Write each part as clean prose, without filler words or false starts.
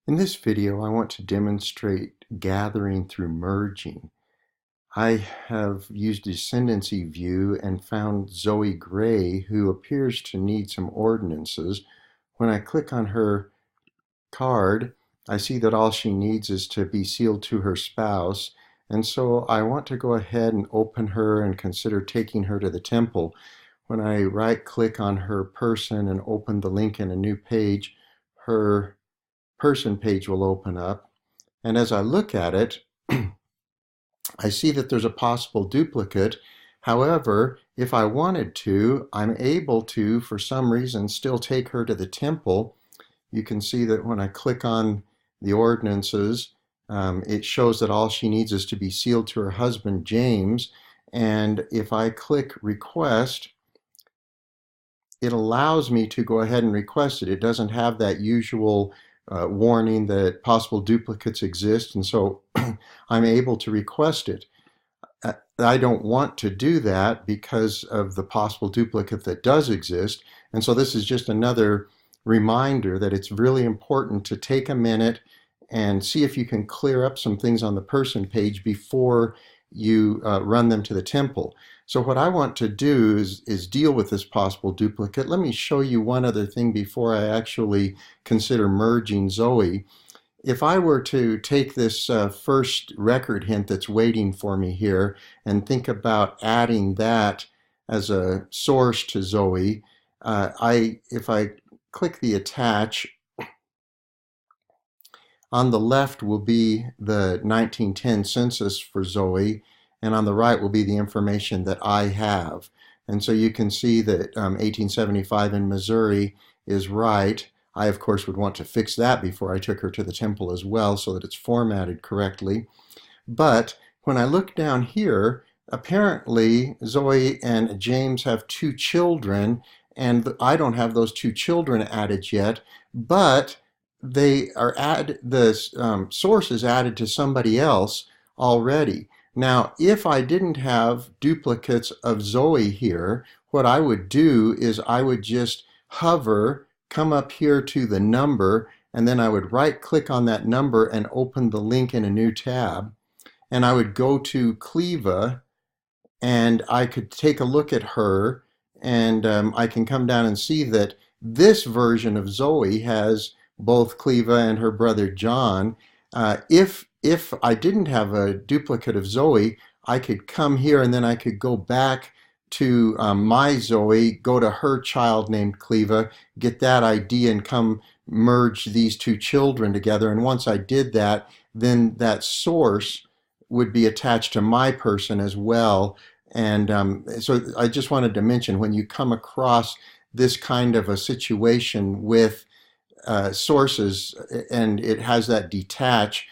In this video, I want to demonstrate gathering through merging. I have used descendancy view and found Zoe Gray, who appears to need some ordinances. When I click on her card, I see that all she needs is to be sealed to her spouse. And so I want to go ahead and open her and consider taking her to the temple. When I right-click on her person and open the link in a new page, her person page will open up. And as I look at it, I see that there's a possible duplicate. However, if I wanted to, I'm able to, for some reason, still take her to the temple. You can see that when I click on the ordinances, it shows that all she needs is to be sealed to her husband, James. And if I click request, it allows me to go ahead and request it. It doesn't have that usual warning that possible duplicates exist, and so I'm able to request it. I don't want to do that because of the possible duplicate that does exist, and so this is just another reminder that it's really important to take a minute and see if you can clear up some things on the person page before you run them to the temple. So what I want to do is deal with this possible duplicate. Let me show you one other thing before I actually consider merging Zoe. If I were to take this first record hint that's waiting for me here and think about adding that as a source to Zoe, if I click the attach, on the left will be the 1910 census for Zoe, and on the right will be the information that I have. And so you can see that 1875 in Missouri is right. I, of course, would want to fix that before I took her to the temple as well so that it's formatted correctly. But when I look down here, apparently Zoe and James have two children, and I don't have those two children added yet, but they are the source is added to somebody else already. Now, if I didn't have duplicates of Zoe here, what I would do is I would just hover, come up here to the number, and then I would right-click on that number and open the link in a new tab. And I would go to Cleva, and I could take a look at her, and I can come down and see that this version of Zoe has both Cleva and her brother John. If I didn't have a duplicate of Zoe, I could come here and then I could go back to my Zoe, go to her child named Cleva, get that ID and come merge these two children together. And once I did that, then that source would be attached to my person as well. And so I just wanted to mention, when you come across this kind of a situation with sources and it has that detach,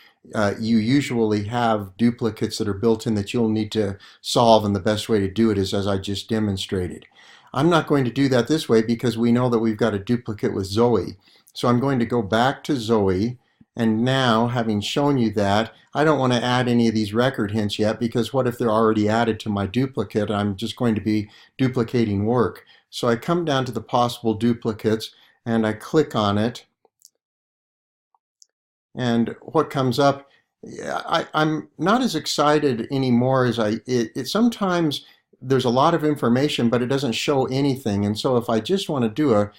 you usually have duplicates that are built in that you'll need to solve, and the best way to do it is as I just demonstrated. I'm not going to do that this way because we know that we've got a duplicate with Zoe. So I'm going to go back to Zoe, and now, having shown you that, I don't want to add any of these record hints yet, because what if they're already added to my duplicate? I'm just going to be duplicating work. So I come down to the possible duplicates and I click on it, and what comes up, I'm not as excited anymore as sometimes there's a lot of information but it doesn't show anything, and so if I just want to do a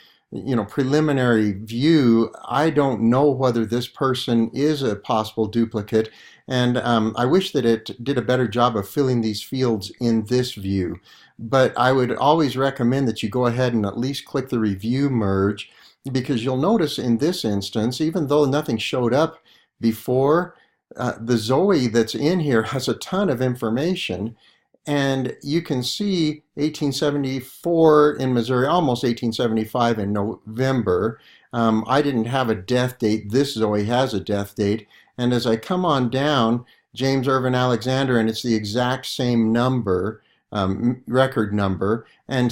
preliminary view, I don't know whether this person is a possible duplicate, and I wish that it did a better job of filling these fields in this view. But I would always recommend that you go ahead and at least click the review merge, because you'll notice in this instance, even though nothing showed up before, the Zoe that's in here has a ton of information. And you can see 1874 in Missouri, almost 1875 in November. I didn't have a death date. This Zoe has a death date. And as I come on down, James Irvin Alexander, and it's the exact same number, record number. And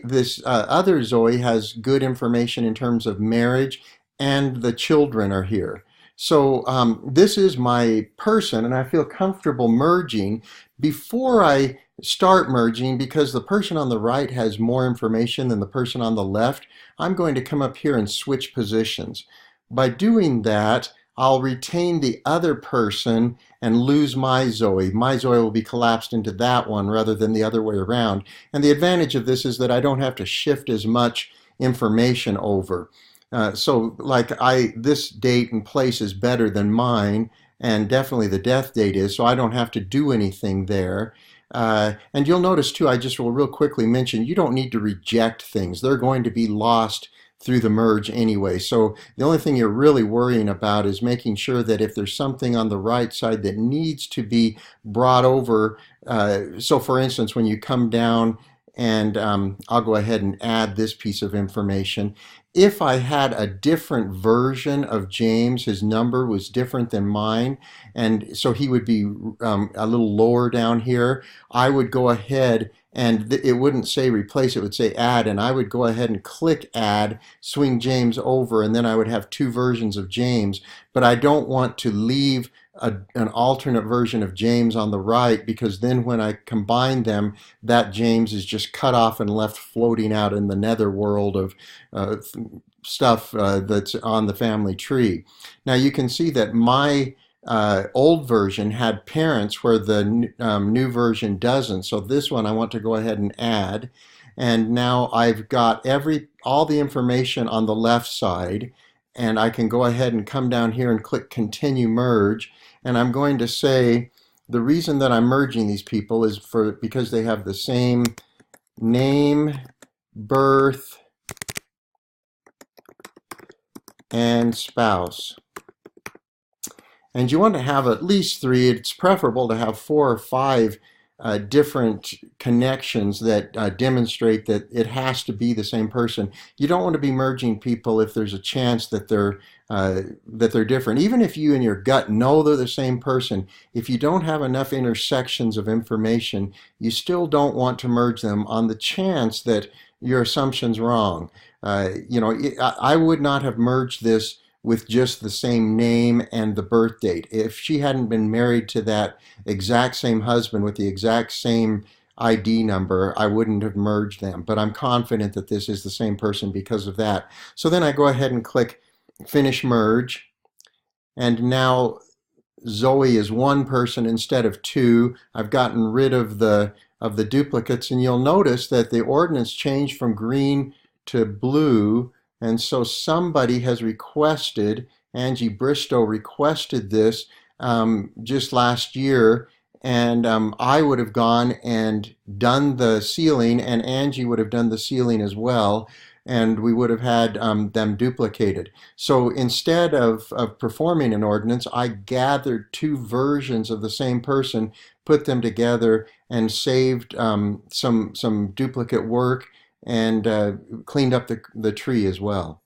this other Zoe has good information in terms of marriage, and the children are here. So this is my person, and I feel comfortable merging. Before I start merging, because the person on the right has more information than the person on the left, I'm going to come up here and switch positions. by doing that, I'll retain the other person and lose my Zoe. My Zoe will be collapsed into that one rather than the other way around. And the advantage of this is that I don't have to shift as much information over. So like this date and place is better than mine, and definitely the death date is, so I don't have to do anything there. And you'll notice too, I just will real quickly mention, you don't need to reject things. They're going to be lost through the merge anyway. So the only thing you're really worrying about is making sure that if there's something on the right side that needs to be brought over, so for instance, when you come down and I'll go ahead and add this piece of information. If I had a different version of James, his number was different than mine, and so he would be a little lower down here, I would go ahead and it wouldn't say replace, it would say add, and I would go ahead and click add, swing James over, and then I would have two versions of James. But I don't want to leave an alternate version of James on the right, because then when I combine them, that James is just cut off and left floating out in the netherworld of stuff that's on the family tree. Now you can see that my old version had parents where the new version doesn't. So this one I want to go ahead and add. And now I've got all the information on the left side, and I can go ahead and come down here and click continue merge. And I'm going to say the reason that I'm merging these people is because they have the same name, birth, and spouse. And you want to have at least 3. It's preferable to have 4 or 5 different connections that demonstrate that it has to be the same person. You don't want to be merging people if there's a chance that they're different. Even if you in your gut know they're the same person, if you don't have enough intersections of information, you still don't want to merge them on the chance that your assumption's wrong. I would not have merged this with just the same name and the birth date. If she hadn't been married to that exact same husband with the exact same ID number, I wouldn't have merged them. But I'm confident that this is the same person because of that. So then I go ahead and click Finish Merge. And now Zoe is one person instead of 2. I've gotten rid of the duplicates, and you'll notice that the ordinance changed from green to blue. And so somebody has requested, Angie Bristow requested this just last year, and I would have gone and done the sealing, and Angie would have done the sealing as well, and we would have had them duplicated. So instead of performing an ordinance, I gathered 2 versions of the same person, put them together, and saved some duplicate work, and cleaned up the tree as well.